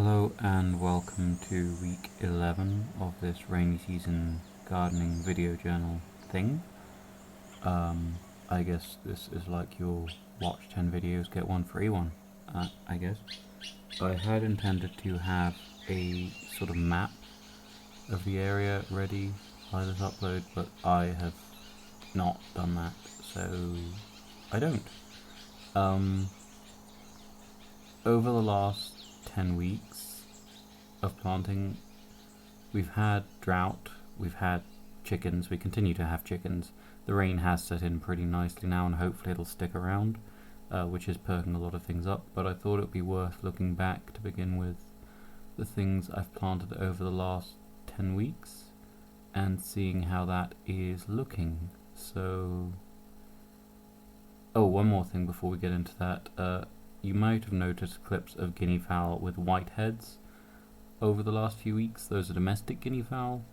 Hello and welcome to week 11 of this rainy season gardening video journal thing. I guess this is like your watch 10 videos, get one free one, I guess. I had intended to have a sort of map of the area ready by this upload, but I have not done that, so I don't. Over the last 10 weeks of planting, we've had drought, we've had chickens, we continue to have chickens. The rain has set in pretty nicely now and hopefully it'll stick around, which is perking a lot of things up, but I thought it would be worth looking back to begin with the things I've planted over the last 10 weeks and seeing how that is looking. So, one more thing before we get into that. You might have noticed clips of guinea fowl with white heads over the last few weeks. Those are domestic guinea fowl.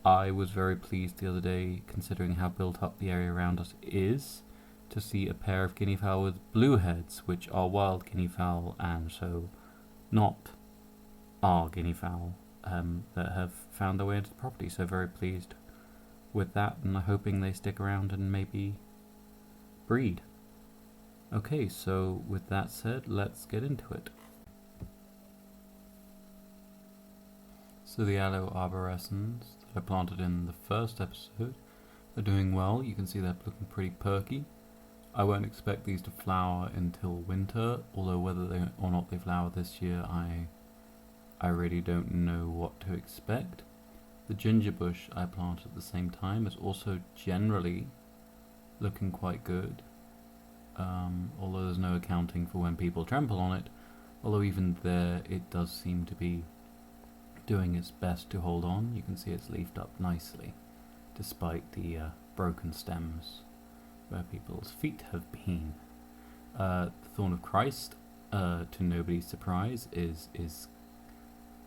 I was very pleased the other day, considering how built up the area around us is, to see a pair of guinea fowl with blue heads, which are wild guinea fowl and so not our guinea fowl, that have found their way into the property. So very pleased with that, and I'm hoping they stick around and maybe breed. Okay, so with that said, let's get into it. So the Aloe Arborescens that I planted in the first episode are doing well. You can see they're looking pretty perky. I won't expect these to flower until winter, although whether they or not they flower this year, I really don't know what to expect. The ginger bush I planted at the same time is also generally looking quite good. Although there's no accounting for when people trample on it, although even there it does seem to be doing its best to hold on. You can see it's leafed up nicely, despite the broken stems where people's feet have been. The Thorn of Christ, to nobody's surprise, is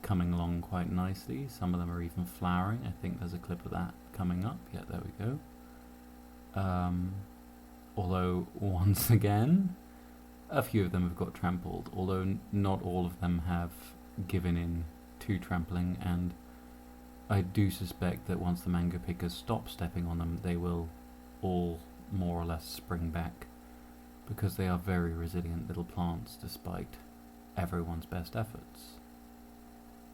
coming along quite nicely. Some of them are even flowering. I think there's a clip of that coming up. Yeah, there we go. Although, once again, a few of them have got trampled, although not all of them have given in to trampling, and I do suspect that once the mango pickers stop stepping on them, they will all more or less spring back, because they are very resilient little plants despite everyone's best efforts.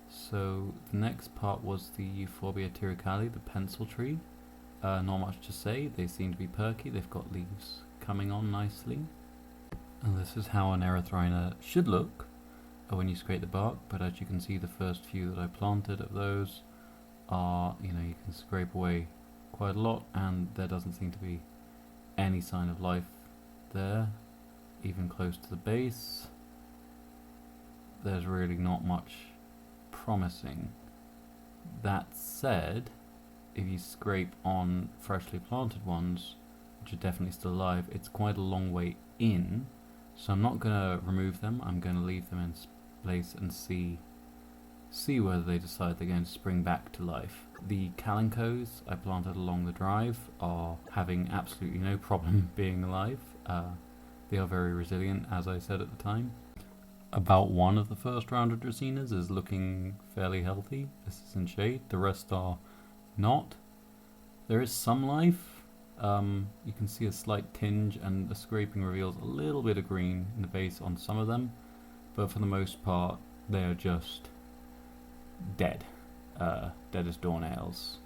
So the next part was the Euphorbia Tiricali, the pencil tree. Not much to say, they seem to be perky, they've got leaves coming on nicely. And this is how an erythrina should look when you scrape the bark, but as you can see the first few that I planted of those are, you can scrape away quite a lot and there doesn't seem to be any sign of life there, even close to the base. There's really not much promising. That said, if you scrape on freshly planted ones, which are definitely still alive, it's quite a long way in, so I'm not going to remove them. I'm going to leave them in place and see whether they decide they're going to spring back to life. The calincos I planted along the drive are having absolutely no problem being alive. They are very resilient, as I said at the time. About one of the first round of dracaenas is looking fairly healthy. This is in shade. The rest are not. There is some life. You can see a slight tinge and the scraping reveals a little bit of green in the base on some of them, but for the most part they are just dead as doornails.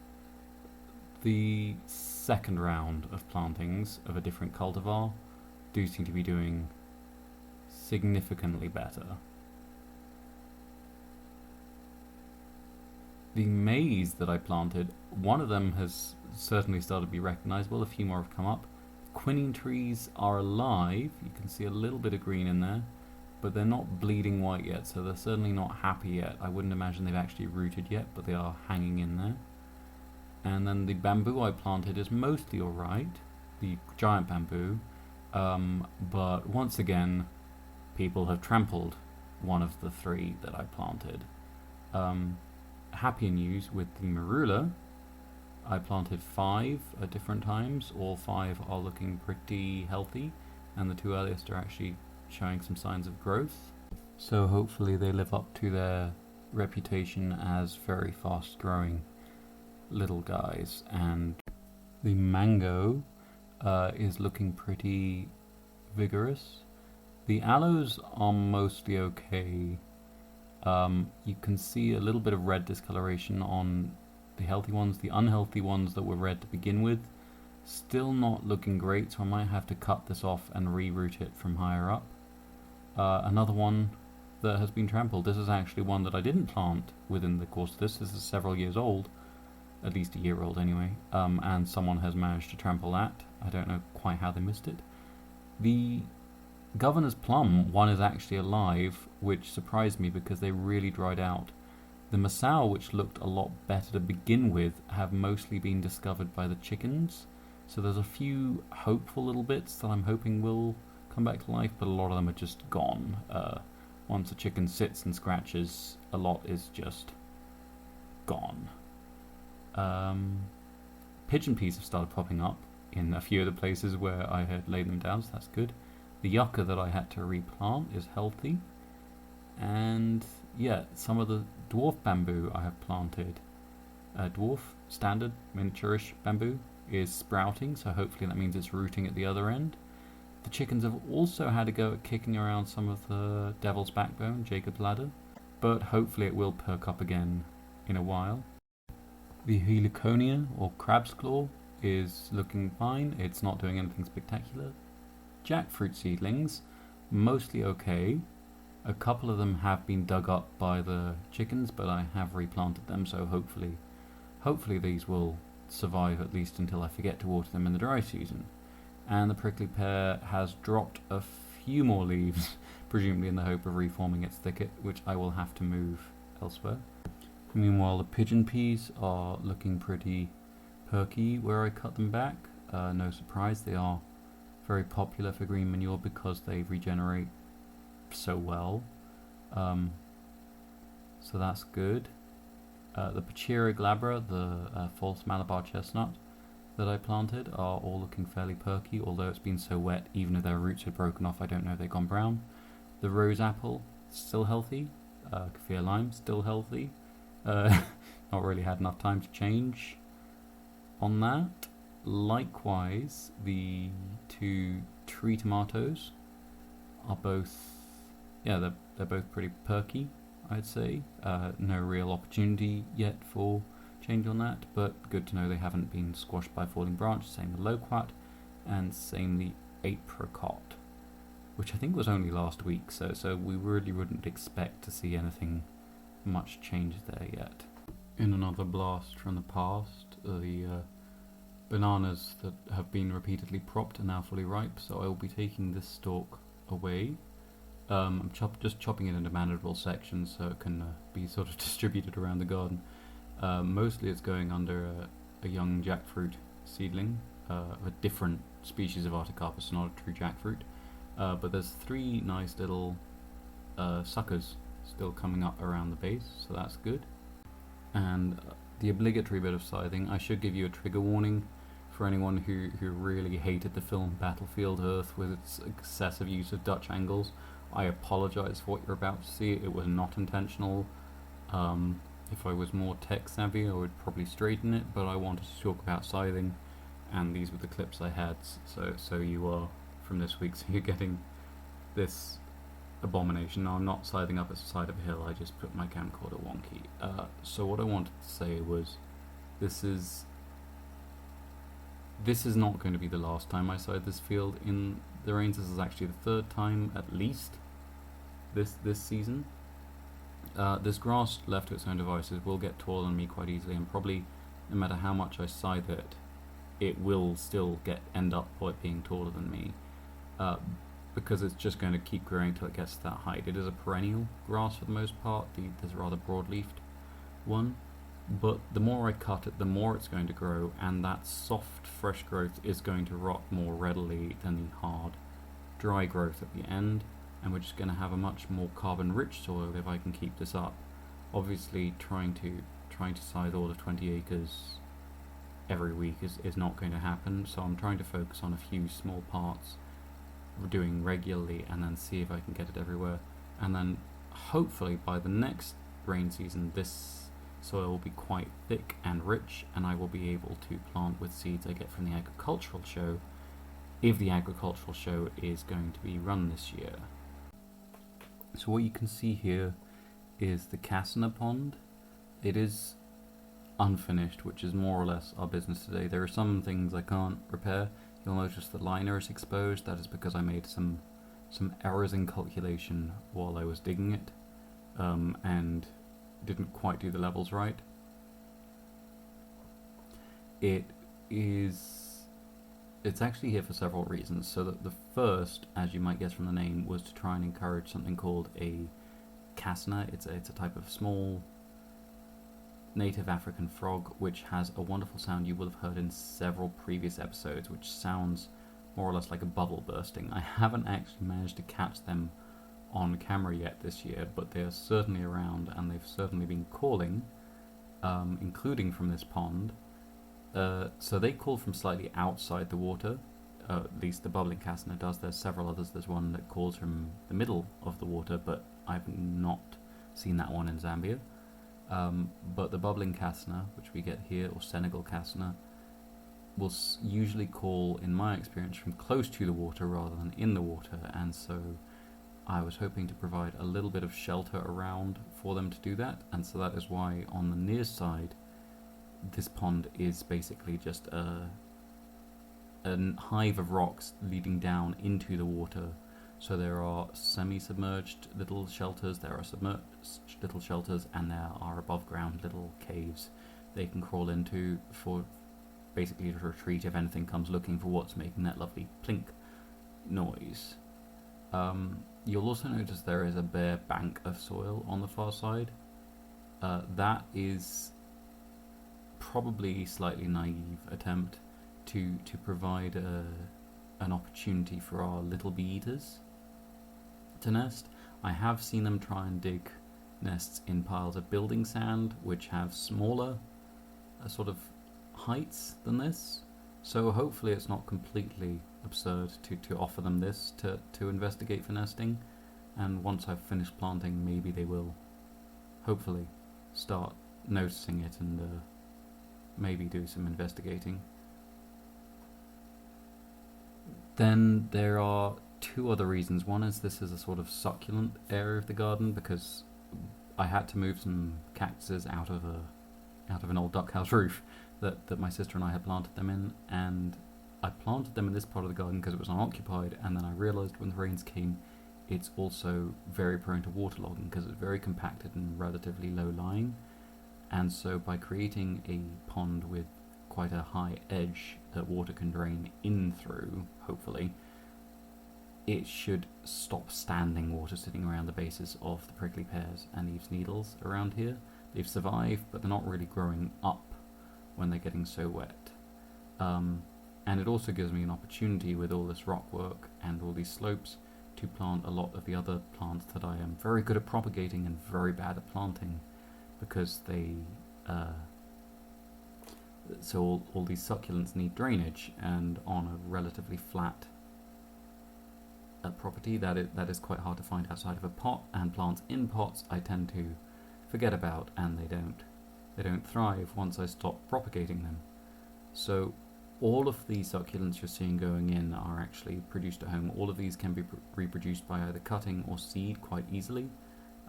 The second round of plantings of a different cultivar do seem to be doing significantly better. The maize that I planted, one of them has certainly started to be recognizable, a few more have come up. Quinine trees are alive, you can see a little bit of green in there, but they're not bleeding white yet, so they're certainly not happy yet. I wouldn't imagine they've actually rooted yet, but they are hanging in there. And then the bamboo I planted is mostly alright, the giant bamboo, but once again, people have trampled one of the three that I planted. Happier news with the marula. I planted 5 at different times. All 5 are looking pretty healthy, and the 2 earliest are actually showing some signs of growth. So hopefully they live up to their reputation as very fast growing little guys. And the mango is looking pretty vigorous. The aloes are mostly okay. You can see a little bit of red discoloration on the healthy ones. The unhealthy ones that were red to begin with, still not looking great, so I might have to cut this off and reroot it from higher up. Another one that has been trampled. This is actually one that I didn't plant within the course of this. This is several years old, at least a year old anyway, and someone has managed to trample that. I don't know quite how they missed it. The Governor's Plum one is actually alive, which surprised me because they really dried out. The Masao, which looked a lot better to begin with, have mostly been discovered by the chickens. So there's a few hopeful little bits that I'm hoping will come back to life, but a lot of them are just gone. Once a chicken sits and scratches, a lot is just gone. Pigeon peas have started popping up in a few of the places where I had laid them down, so that's good. The yucca that I had to replant is healthy. And yeah, some of the dwarf bamboo I have planted. Dwarf, standard, miniaturish bamboo is sprouting, so hopefully that means it's rooting at the other end. The chickens have also had a go at kicking around some of the devil's backbone, Jacob's ladder, but hopefully it will perk up again in a while. The heliconia, or crab's claw, is looking fine. It's not doing anything spectacular. Jackfruit seedlings, mostly okay. A couple of them have been dug up by the chickens, but I have replanted them, so hopefully these will survive at least until I forget to water them in the dry season. And the prickly pear has dropped a few more leaves, presumably in the hope of reforming its thicket, which I will have to move elsewhere. Meanwhile, the pigeon peas are looking pretty perky where I cut them back. No surprise, they are very popular for green manure because they regenerate so well. So that's good. The Pachira glabra, the false Malabar chestnut that I planted, are all looking fairly perky, although it's been so wet, even if their roots had broken off, I don't know if they've gone brown. The rose apple, still healthy. Kaffir lime, still healthy. Not really had enough time to change on that. Likewise, the two tree tomatoes are both, yeah, they're both pretty perky, I'd say. No real opportunity yet for change on that, but good to know they haven't been squashed by falling branches. Same with loquat, and same the apricot, which I think was only last week, so we really wouldn't expect to see anything much change there yet. In another blast from the past, the bananas that have been repeatedly propped are now fully ripe, so I will be taking this stalk away. I'm just chopping it into manageable sections so it can be sort of distributed around the garden. Mostly it's going under a young jackfruit seedling, a different species of Artocarpus, not a true jackfruit. But there's three nice little suckers still coming up around the base, so that's good. And the obligatory bit of scything, I should give you a trigger warning for anyone who really hated the film Battlefield Earth with its excessive use of Dutch angles. I apologise for what you're about to see, it was not intentional. If I was more tech savvy I would probably straighten it, but I wanted to talk about scything, and these were the clips I had, so you are, from this week, so you're getting this abomination. Now I'm not scything up the side of a hill, I just put my camcorder wonky. So what I wanted to say was, this is not going to be the last time I scythe this field in the rains. This is actually the third time at least this season. This grass, left to its own devices, will get taller than me quite easily, and probably no matter how much I scythe it, it will still end up being taller than me, because it's just going to keep growing till it gets to that height. It is a perennial grass for the most part. There's a rather broad-leafed one, but the more I cut it, the more it's going to grow, and that soft, fresh growth is going to rot more readily than the hard, dry growth at the end. And we're just going to have a much more carbon-rich soil if I can keep this up. Obviously, trying to scythe all of 20 acres every week is not going to happen, so I'm trying to focus on a few small parts, doing regularly, and then see if I can get it everywhere. and then hopefully by the next rain season this soil will be quite thick and rich, and I will be able to plant with seeds I get from the agricultural show, if the agricultural show is going to be run this year. So what you can see here is the Casna pond. It is unfinished, which is more or less our business today. There are some things I can't repair. You'll notice the liner is exposed. That is because I made some errors in calculation while I was digging it, and didn't quite do the levels right. It's actually here for several reasons. So that the first, as you might guess from the name, was to try and encourage something called a casna. It's a type of small native African frog which has a wonderful sound you will have heard in several previous episodes, which sounds more or less like a bubble bursting. I haven't actually managed to catch them on camera yet this year, but they are certainly around and they've certainly been calling, including from this pond. So they call from slightly outside the water, at least the bubbling casna does. There's several others. There's one that calls from the middle of the water, but I've not seen that one in Zambia. But the bubbling casna, which we get here, or Senegal casna, will usually call, in my experience, from close to the water rather than in the water, and so I was hoping to provide a little bit of shelter around for them to do that, and so that is why on the near side this pond is basically just a hive of rocks leading down into the water. So there are semi-submerged little shelters, there are submerged little shelters, and there are above ground little caves they can crawl into for basically to retreat if anything comes looking for what's making that lovely plink noise. You'll also notice there is a bare bank of soil on the far side. That is probably a slightly naive attempt to provide an opportunity for our little bee eaters to nest. I have seen them try and dig nests in piles of building sand, which have smaller sort of heights than this, so hopefully it's not completely absurd to offer them this to investigate for nesting, and once I've finished planting maybe they will hopefully start noticing it and maybe do some investigating. Then there are two other reasons. One is this is a sort of succulent area of the garden because I had to move some cactuses out of an old duck house roof that my sister and I had planted them in, and I planted them in this part of the garden because it was unoccupied, and then I realised when the rains came it's also very prone to waterlogging because it's very compacted and relatively low lying, and so by creating a pond with quite a high edge that water can drain in through, hopefully, it should stop standing water sitting around the bases of the prickly pears and leaves needles around here. They've survived, but they're not really growing up when they're getting so wet. And it also gives me an opportunity with all this rock work and all these slopes to plant a lot of the other plants that I am very good at propagating and very bad at planting, because they so all these succulents need drainage, and on a relatively flat property that is quite hard to find outside of a pot, and plants in pots I tend to forget about, and they don't thrive once I stop propagating them. So all of these succulents you're seeing going in are actually produced at home. All of these can be reproduced by either cutting or seed quite easily.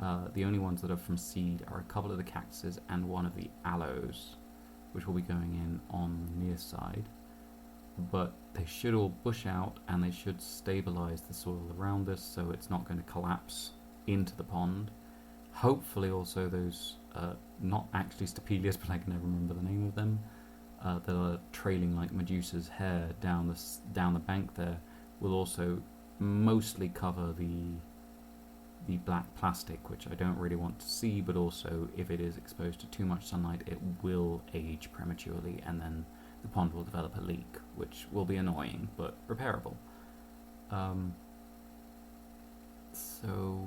The only ones that are from seed are a couple of the cactuses and one of the aloes, which will be going in on the near side. But they should all bush out and they should stabilize the soil around this so it's not going to collapse into the pond. Hopefully also those, not actually stapelias, but I can never remember the name of them, that are trailing like Medusa's hair down the bank there, will also mostly cover the black plastic, which I don't really want to see, but also if it is exposed to too much sunlight it will age prematurely and then the pond will develop a leak, which will be annoying but repairable. So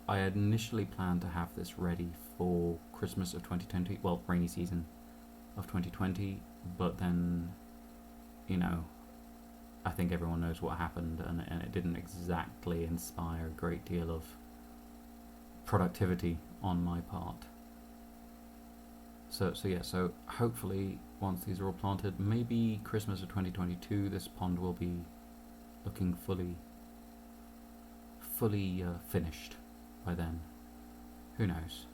I had initially planned to have this ready for Christmas of 2020, well, rainy season of 2020, but then, you know, I think everyone knows what happened, and it didn't exactly inspire a great deal of productivity on my part. So hopefully once these are all planted, maybe Christmas of 2022, this pond will be looking fully finished by then. Who knows?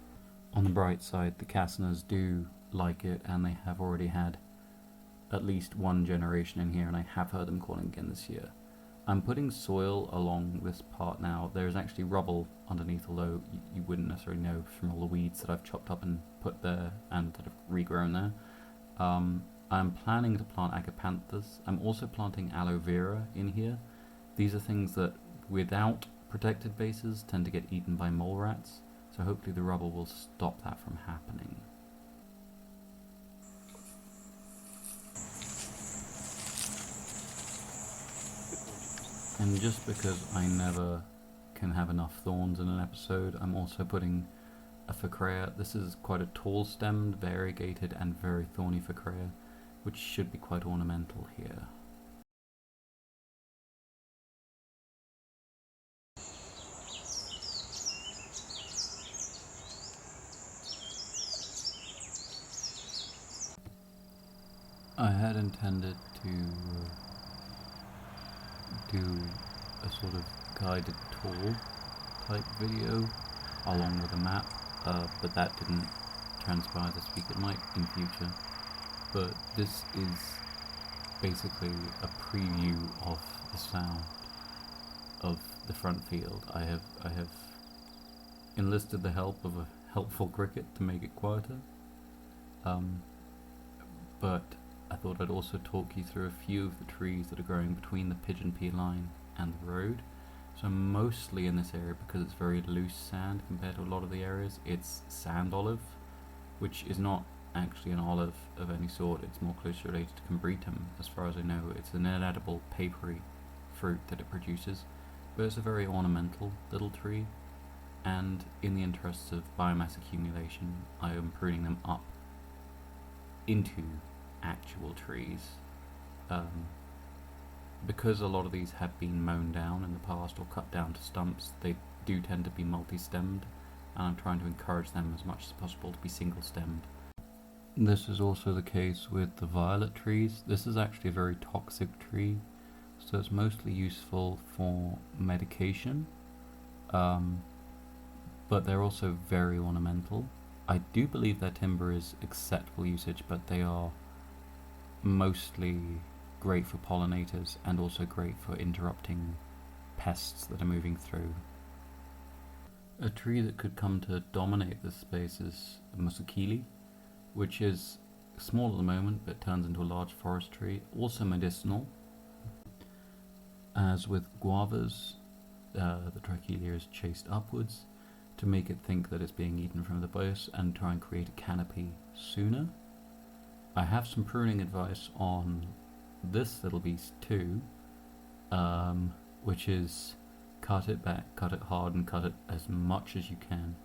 On the bright side, the Cassiners do like it, and they have already had at least one generation in here, and I have heard them calling again this year. I'm putting soil along this part now. There's actually rubble underneath, although you wouldn't necessarily know from all the weeds that I've chopped up and put there and that have regrown there. I'm planning to plant agapanthus. I'm also planting aloe vera in here. These are things that, without protected bases, tend to get eaten by mole rats, so hopefully the rubble will stop that from happening. And just because I never can have enough thorns in an episode, I'm also putting a Phacrea. This is quite a tall stemmed, variegated and very thorny Phacrea, which should be quite ornamental here. I had intended to do a sort of guided tour type video along with a map, but that didn't transpire this week. It might in future, but this is basically a preview of the sound of the front field. I have enlisted the help of a helpful cricket to make it quieter, but I thought I'd also talk you through a few of the trees that are growing between the pigeon pea line and the road. So mostly in this area, because it's very loose sand compared to a lot of the areas, it's sand olive, which is not actually an olive of any sort. It's more closely related to Combretum, as far as I know. It's an inedible papery fruit that it produces, but it's a very ornamental little tree, and in the interests of biomass accumulation, I am pruning them up into actual trees, because a lot of these have been mown down in the past or cut down to stumps. They do tend to be multi-stemmed, and I'm trying to encourage them as much as possible to be single-stemmed. This is also the case with the violet trees. This is actually a very toxic tree, so it's mostly useful for medication, but they're also very ornamental. I do believe their timber is acceptable usage, but they are mostly great for pollinators and also great for interrupting pests that are moving through. A tree that could come to dominate this space is Tiricali, which is small at the moment but turns into a large forest tree, also medicinal. As with guavas, the Tiricali is chased upwards to make it think that it's being eaten from the base and try and create a canopy sooner. I have some pruning advice on this little beast too, which is cut it back, cut it hard, and cut it as much as you can.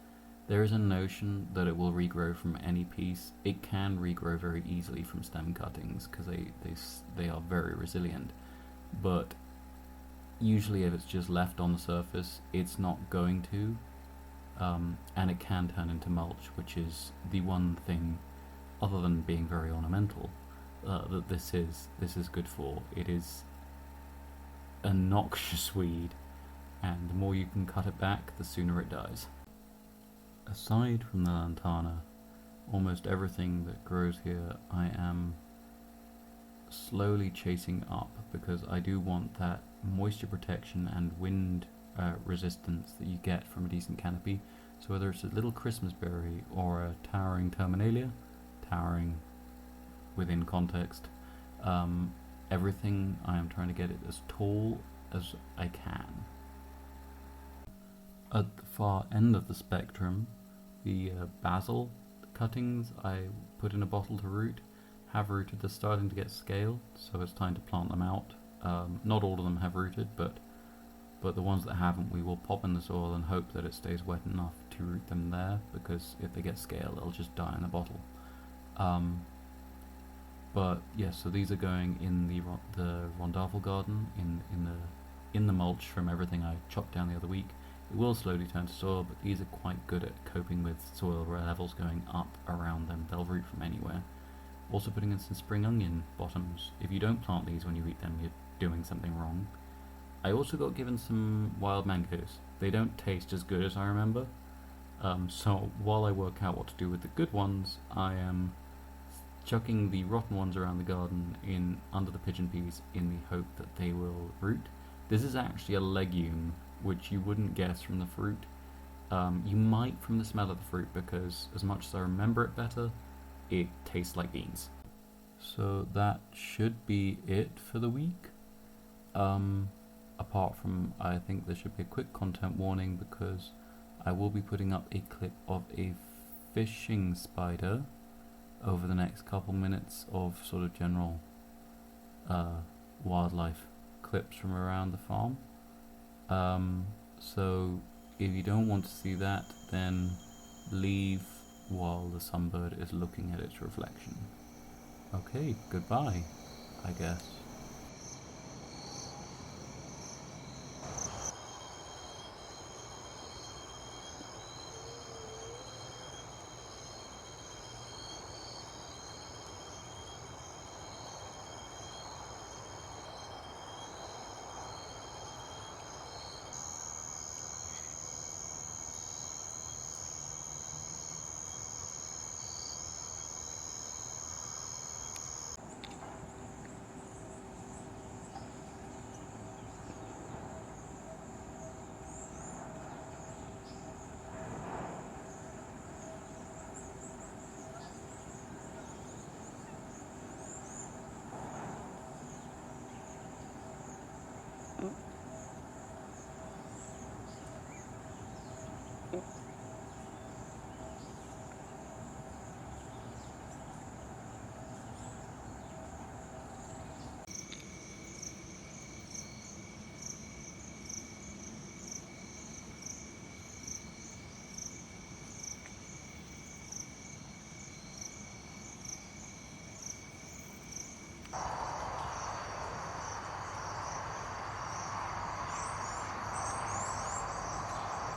There is a notion that it will regrow from any piece. It can regrow very easily from stem cuttings because they are very resilient, but usually if it's just left on the surface, it's not going to, and it can turn into mulch, which is the one thing, other than being very ornamental, that this is good for. It is a noxious weed, and the more you can cut it back, the sooner it dies. Aside from the lantana, almost everything that grows here I am slowly chasing up, because I do want that moisture protection and wind resistance that you get from a decent canopy. So whether it's a little Christmasberry or a towering terminalia, towering within context, everything I am trying to get it as tall as I can. At the far end of the spectrum, the basil cuttings I put in a bottle to root have rooted. They're starting to get scale, so it's time to plant them out. Not all of them have rooted, but the ones that haven't, we will pop in the soil and hope that it stays wet enough to root them there, because if they get scale, they'll just die in the bottle. But yes, so these are going in the rondavel garden, in the mulch from everything I chopped down the other week. It will slowly turn to soil, but these are quite good at coping with soil levels going up around them. They'll root from anywhere. Also putting in some spring onion bottoms. If you don't plant these when you eat them, you're doing something wrong. I also got given some wild mangoes. They don't taste as good as I remember. So while I work out what to do with the good ones, I am chucking the rotten ones around the garden in under the pigeon peas in the hope that they will root. This is actually a legume, which you wouldn't guess from the fruit. You might from the smell of the fruit, because as much as I remember it better, it tastes like beans. So that should be it for the week. Apart from, I think there should be a quick content warning, because I will be putting up a clip of a fishing spider over the next couple minutes of sort of general wildlife clips from around the farm. So if you don't want to see that, then leave while the sunbird is looking at its reflection. Okay, goodbye, I guess.